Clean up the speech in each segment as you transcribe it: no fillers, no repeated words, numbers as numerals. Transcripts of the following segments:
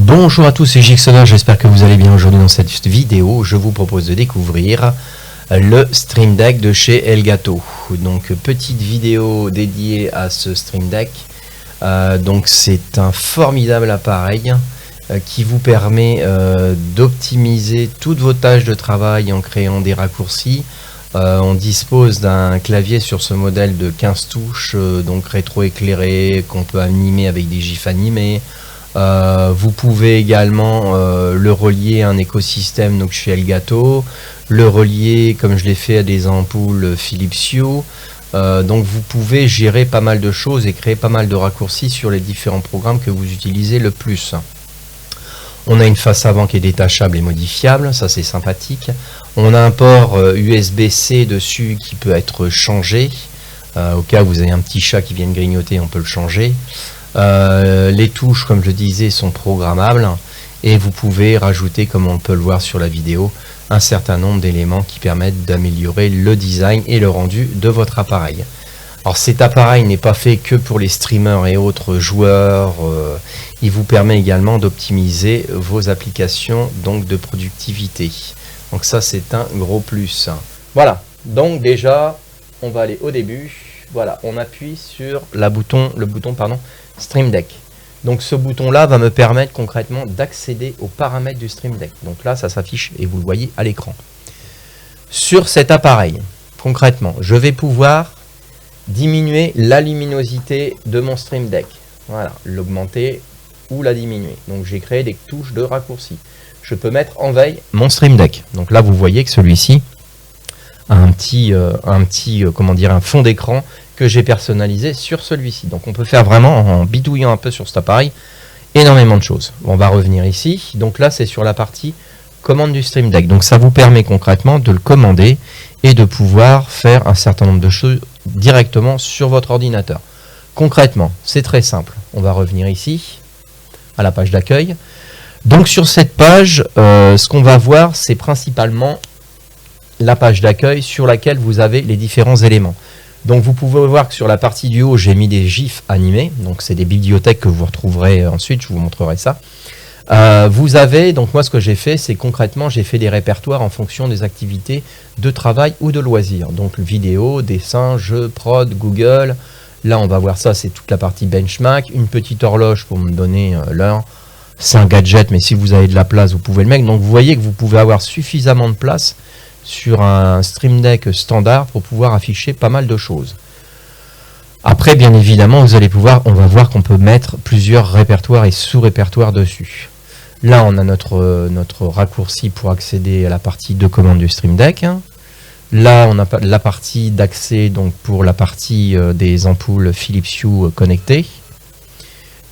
Bonjour à tous, c'est Jixoner, j'espère que vous allez bien. Aujourd'hui dans cette vidéo, je vous propose de découvrir le Stream Deck de chez Elgato. Donc petite vidéo dédiée à ce Stream Deck. Donc c'est un formidable appareil qui vous permet d'optimiser toutes vos tâches de travail en créant des raccourcis. On dispose d'un clavier sur ce modèle de 15 touches, donc rétro-éclairé, qu'on peut animer avec des gifs animés. Vous pouvez également le relier à un écosystème donc chez Elgato, le relier comme je l'ai fait à des ampoules Philips Hue. Donc vous pouvez gérer pas mal de choses et créer pas mal de raccourcis sur les différents programmes que vous utilisez le plus. On a une face avant qui est détachable et modifiable, ça c'est sympathique. On a un port USB-C dessus qui peut être changé. Au cas où vous avez un petit chat qui vient de grignoter, on peut le changer. Les touches, comme je disais, sont programmables et vous pouvez rajouter, comme on peut le voir sur la vidéo, un certain nombre d'éléments qui permettent d'améliorer le design et le rendu de votre appareil. Alors cet appareil n'est pas fait que pour les streamers et autres joueurs, il vous permet également d'optimiser vos applications donc de productivité. Donc ça c'est un gros plus. Voilà, donc déjà on va aller au début. Voilà, on appuie sur le bouton Stream Deck. Donc ce bouton là va me permettre concrètement d'accéder aux paramètres du Stream Deck. Donc là ça s'affiche et vous le voyez à l'écran. Sur cet appareil, concrètement, je vais pouvoir diminuer la luminosité de mon Stream Deck. Voilà, l'augmenter ou la diminuer. Donc j'ai créé des touches de raccourci. Je peux mettre en veille mon Stream Deck. Donc là vous voyez que celui-ci a un fond d'écran que j'ai personnalisé sur celui-ci. Donc on peut faire vraiment, en bidouillant un peu sur cet appareil, énormément de choses. On va revenir ici. Donc là c'est sur la partie commande du Stream Deck. Donc ça vous permet concrètement de le commander et de pouvoir faire un certain nombre de choses directement sur votre ordinateur. Concrètement, c'est très simple. On va revenir ici à la page d'accueil. Donc sur cette page, ce qu'on va voir, c'est principalement la page d'accueil sur laquelle vous avez les différents éléments. Donc vous pouvez voir que sur la partie du haut, j'ai mis des gifs animés. Donc c'est des bibliothèques que vous retrouverez ensuite, je vous montrerai ça. Vous avez, donc moi ce que j'ai fait, c'est concrètement, j'ai fait des répertoires en fonction des activités de travail ou de loisirs. Donc vidéo, dessin, jeux, prod, Google. Là on va voir ça, c'est toute la partie benchmark. Une petite horloge pour me donner l'heure. C'est un gadget, mais si vous avez de la place, vous pouvez le mettre. Donc vous voyez que vous pouvez avoir suffisamment de place sur un Stream Deck standard pour pouvoir afficher pas mal de choses. Après, bien évidemment, vous allez pouvoir, on va voir qu'on peut mettre plusieurs répertoires et sous-répertoires dessus. Là, on a notre raccourci pour accéder à la partie de commande du Stream Deck. Là, on a la partie d'accès donc pour la partie des ampoules Philips Hue connectées.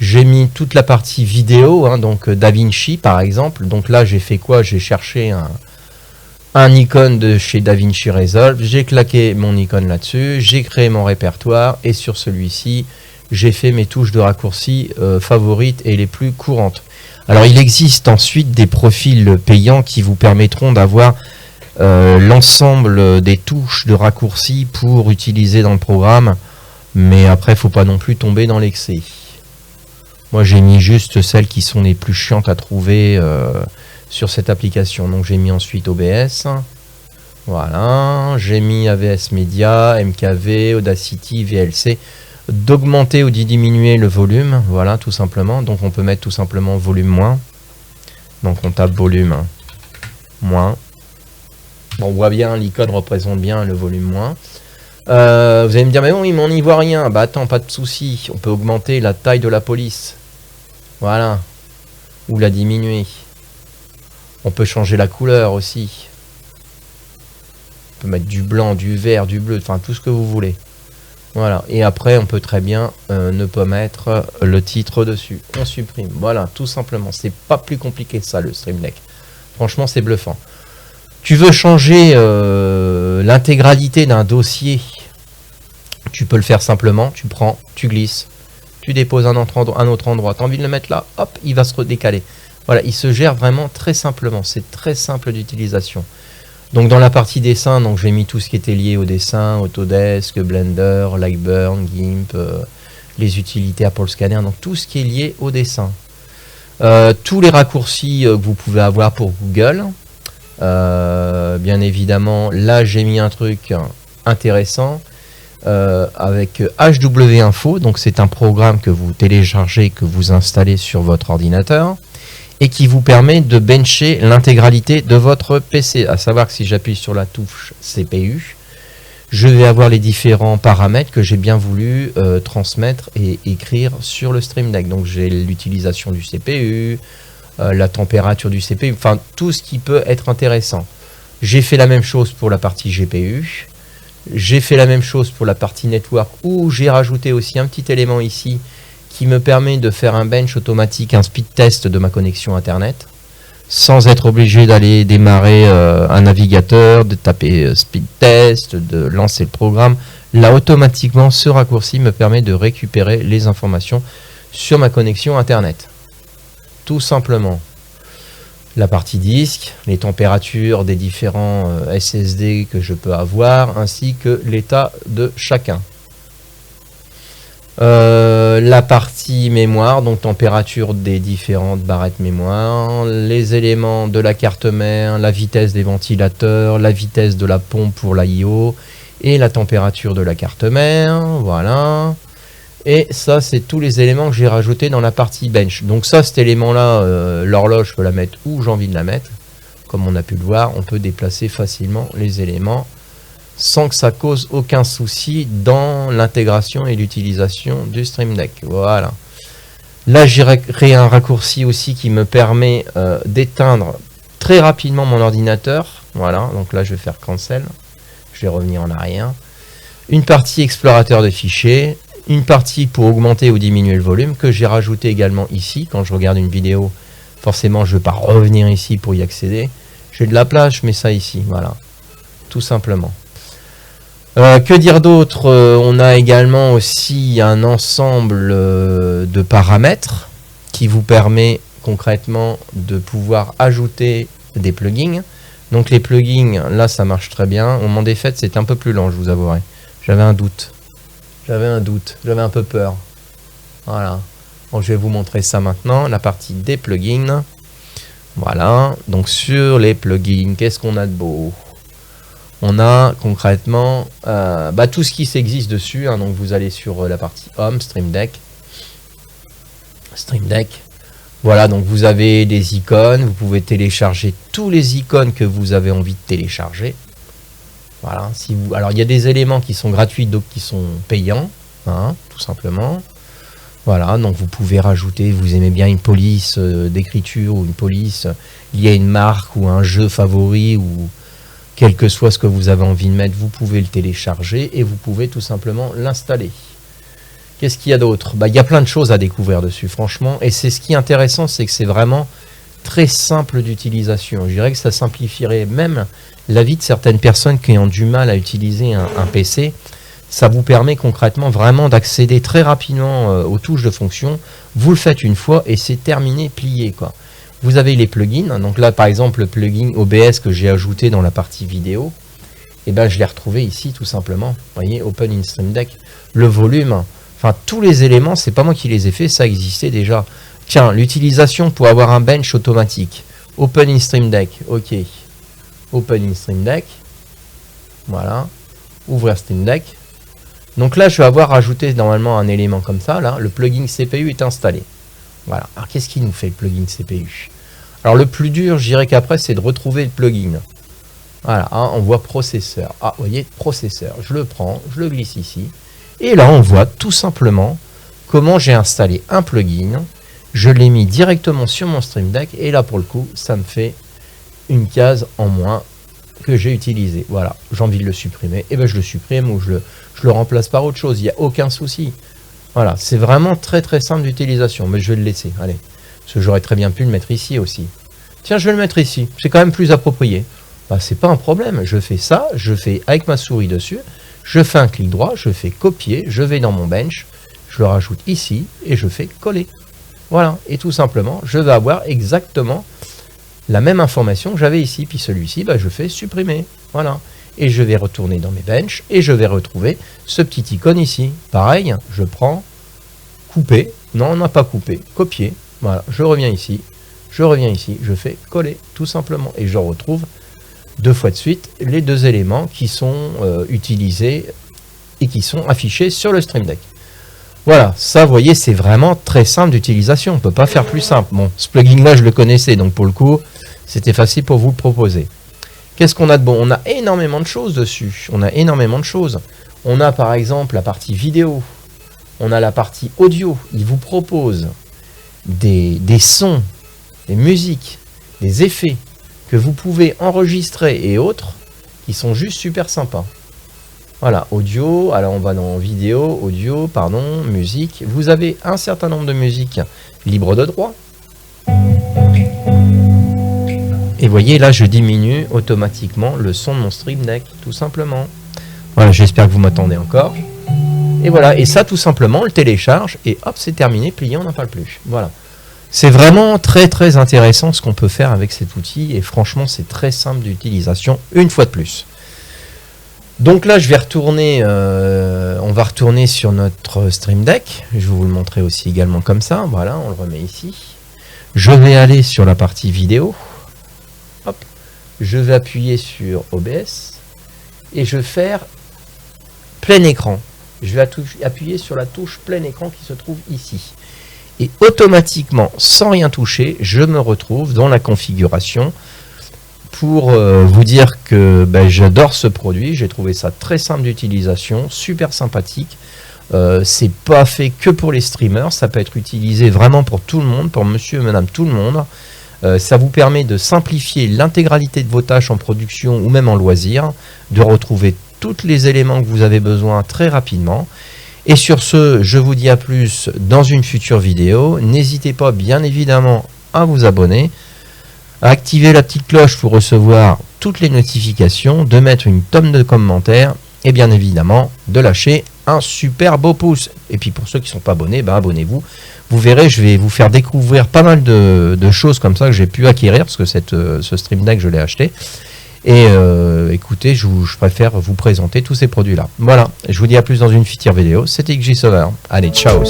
J'ai mis toute la partie vidéo, donc DaVinci par exemple. Donc là, j'ai fait quoi? J'ai cherché un icône de chez DaVinci Resolve, j'ai claqué mon icône là-dessus, j'ai créé mon répertoire et sur celui-ci, j'ai fait mes touches de raccourci favorites et les plus courantes. Alors il existe ensuite des profils payants qui vous permettront d'avoir l'ensemble des touches de raccourci pour utiliser dans le programme, mais après il ne faut pas non plus tomber dans l'excès. Moi j'ai mis juste celles qui sont les plus chiantes à trouver sur cette application. Donc j'ai mis ensuite OBS, voilà, j'ai mis AVS Media, MKV, Audacity, VLC, d'augmenter ou d'y diminuer le volume, voilà tout simplement. Donc on peut mettre tout simplement volume moins, donc on tape volume moins. Bon, on voit bien, l'icône représente bien le volume moins. Vous allez me dire, mais oui, mais on n'y voit rien. Bah attends, pas de souci, on peut augmenter la taille de la police, voilà, ou la diminuer. On peut changer la couleur aussi. On peut mettre du blanc, du vert, du bleu, enfin tout ce que vous voulez. Voilà. Et après, on peut très bien ne pas mettre le titre dessus. On supprime. Voilà, tout simplement. C'est pas plus compliqué que ça, le Stream Deck. Franchement, c'est bluffant. Tu veux changer l'intégralité d'un dossier, tu peux le faire simplement. Tu prends, tu glisses, tu déposes un autre endroit. Tu as envie de le mettre là, hop, il va se redécaler. Voilà, il se gère vraiment très simplement, c'est très simple d'utilisation. Donc dans la partie dessin, donc j'ai mis tout ce qui était lié au dessin, Autodesk, Blender, Lightburn, GIMP, les utilités Apple Scanner, donc tout ce qui est lié au dessin. Tous les raccourcis que vous pouvez avoir pour Google. Bien évidemment, là j'ai mis un truc intéressant avec HW Info. Donc c'est un programme que vous téléchargez, que vous installez sur votre ordinateur et qui vous permet de bencher l'intégralité de votre PC. À savoir que si j'appuie sur la touche CPU, je vais avoir les différents paramètres que j'ai bien voulu transmettre et écrire sur le Stream Deck. Donc j'ai l'utilisation du CPU, la température du CPU, enfin tout ce qui peut être intéressant. J'ai fait la même chose pour la partie GPU. J'ai fait la même chose pour la partie network où j'ai rajouté aussi un petit élément ici qui me permet de faire un bench automatique, un speed test de ma connexion internet sans être obligé d'aller démarrer un navigateur, de taper speed test, de lancer le programme. Là automatiquement ce raccourci me permet de récupérer les informations sur ma connexion internet. Tout simplement. La partie disque, les températures des différents SSD que je peux avoir, ainsi que l'état de chacun. La partie mémoire, donc température des différentes barrettes mémoire, les éléments de la carte mère, la vitesse des ventilateurs, la vitesse de la pompe pour la I/O et la température de la carte mère, voilà. Et ça, c'est tous les éléments que j'ai rajoutés dans la partie bench. Donc ça, cet élément-là, l'horloge, je peux la mettre où j'ai envie de la mettre. Comme on a pu le voir, on peut déplacer facilement les éléments sans que ça cause aucun souci dans l'intégration et l'utilisation du Stream Deck. Voilà. Là, j'ai créé un raccourci aussi qui me permet d'éteindre très rapidement mon ordinateur. Voilà, donc là, je vais faire cancel. Je vais revenir en arrière. Une partie explorateur de fichiers. Une partie pour augmenter ou diminuer le volume que j'ai rajouté également ici. Quand je regarde une vidéo, forcément, je ne vais pas revenir ici pour y accéder. J'ai de la place, je mets ça ici. Voilà, tout simplement. Que dire d'autre? On a également aussi un ensemble de paramètres qui vous permet concrètement de pouvoir ajouter des plugins. Donc les plugins, là ça marche très bien. Au moment des fêtes, c'est un peu plus lent, je vous avouerai. J'avais un doute, j'avais un peu peur. Voilà. Donc je vais vous montrer ça maintenant, la partie des plugins. Voilà, donc sur les plugins, qu'est-ce qu'on a de beau? On a concrètement tout ce qui existe dessus, hein. Donc vous allez sur la partie Home, Stream Deck. Voilà, donc vous avez des icônes, vous pouvez télécharger tous les icônes que vous avez envie de télécharger. Voilà, alors il y a des éléments qui sont gratuits, d'autres qui sont payants, hein, tout simplement. Voilà, donc vous pouvez rajouter, vous aimez bien une police d'écriture ou une police liée à une marque ou un jeu favori ou quel que soit ce que vous avez envie de mettre, vous pouvez le télécharger et vous pouvez tout simplement l'installer. Qu'est-ce qu'il y a d'autre? Il y a plein de choses à découvrir dessus, franchement. Et c'est ce qui est intéressant, c'est que c'est vraiment très simple d'utilisation. Je dirais que ça simplifierait même la vie de certaines personnes qui ont du mal à utiliser un PC. Ça vous permet concrètement vraiment d'accéder très rapidement aux touches de fonction. Vous le faites une fois et c'est terminé, plié, quoi. Vous avez les plugins, donc là par exemple le plugin OBS que j'ai ajouté dans la partie vidéo, et je l'ai retrouvé ici tout simplement, vous voyez, Open in Stream Deck, le volume, enfin tous les éléments, c'est pas moi qui les ai fait, ça existait déjà. Tiens, l'utilisation pour avoir un bench automatique, Open in Stream Deck, ok, Open in Stream Deck, voilà, ouvrir Stream Deck, donc là je vais avoir rajouté normalement un élément comme ça, là, le plugin CPU est installé. Voilà. Alors, qu'est-ce qui nous fait le plugin CPU? Alors, le plus dur, je dirais qu'après, c'est de retrouver le plugin. Voilà, hein, on voit processeur. Ah, vous voyez, processeur. Je le prends, je le glisse ici. Et là, on voit tout simplement comment j'ai installé un plugin. Je l'ai mis directement sur mon Stream Deck. Et là, pour le coup, ça me fait une case en moins que j'ai utilisée. Voilà, j'ai envie de le supprimer. Et je le supprime ou je le remplace par autre chose. Il n'y a aucun souci. Voilà, c'est vraiment très très simple d'utilisation, mais je vais le laisser, allez. Parce que j'aurais très bien pu le mettre ici aussi. Tiens, je vais le mettre ici, c'est quand même plus approprié. C'est pas un problème, je fais ça, je fais avec ma souris dessus, je fais un clic droit, je fais copier, je vais dans mon bench, je le rajoute ici et je fais coller. Voilà, et tout simplement, je vais avoir exactement la même information que j'avais ici, puis celui-ci, je fais supprimer, voilà. Et je vais retourner dans mes benches et je vais retrouver ce petit icône ici. Pareil, je prends, couper, non on n'a pas coupé, copier, Voilà, je reviens ici, je fais coller, tout simplement. Et je retrouve 2 fois de suite les 2 éléments qui sont utilisés et qui sont affichés sur le Stream Deck. Voilà, ça, vous voyez, c'est vraiment très simple d'utilisation. On ne peut pas faire plus simple. Bon, ce plugin-là, je le connaissais, donc pour le coup, c'était facile pour vous le proposer. Qu'est-ce qu'on a de bon? On a énormément de choses dessus. On a énormément de choses. On a par exemple la partie vidéo. On a la partie audio. Il vous propose des sons, des musiques, des effets que vous pouvez enregistrer et autres qui sont juste super sympas. Voilà, audio, alors on va dans vidéo, audio, pardon, musique. Vous avez un certain nombre de musiques libres de droit. Et voyez, là, je diminue automatiquement le son de mon Stream Deck, tout simplement. Voilà, j'espère que vous m'attendez encore. Et voilà, et ça, tout simplement, on le télécharge, et hop, c'est terminé, plié, on n'en parle plus. Voilà. C'est vraiment très, très intéressant ce qu'on peut faire avec cet outil, et franchement, c'est très simple d'utilisation, une fois de plus. Donc là, je vais retourner, on va retourner sur notre Stream Deck. Je vais vous le montrer aussi également comme ça. Voilà, on le remet ici. Je vais aller sur la partie vidéo. Hop. Je vais appuyer sur OBS. Et je vais faire plein écran. Je vais appuyer sur la touche plein écran qui se trouve ici. Et automatiquement, sans rien toucher, je me retrouve dans la configuration pour vous dire que j'adore ce produit. J'ai trouvé ça très simple d'utilisation, super sympathique. C'est pas fait que pour les streamers, ça peut être utilisé vraiment pour tout le monde, pour monsieur et madame tout le monde. Ça vous permet de simplifier l'intégralité de vos tâches en production ou même en loisir, de retrouver tous les éléments que vous avez besoin très rapidement. Et sur ce, je vous dis à plus dans une future vidéo. N'hésitez pas bien évidemment à vous abonner, à activer la petite cloche pour recevoir toutes les notifications, de mettre une tonne de commentaires et bien évidemment de lâcher un super beau pouce. Et puis pour ceux qui ne sont pas abonnés, abonnez-vous. Vous verrez, je vais vous faire découvrir pas mal de choses comme ça que j'ai pu acquérir parce que ce Stream Deck, je l'ai acheté. Et écoutez, je préfère vous présenter tous ces produits-là. Voilà, je vous dis à plus dans une future vidéo. C'était XJ Sauveur. Allez, ciao!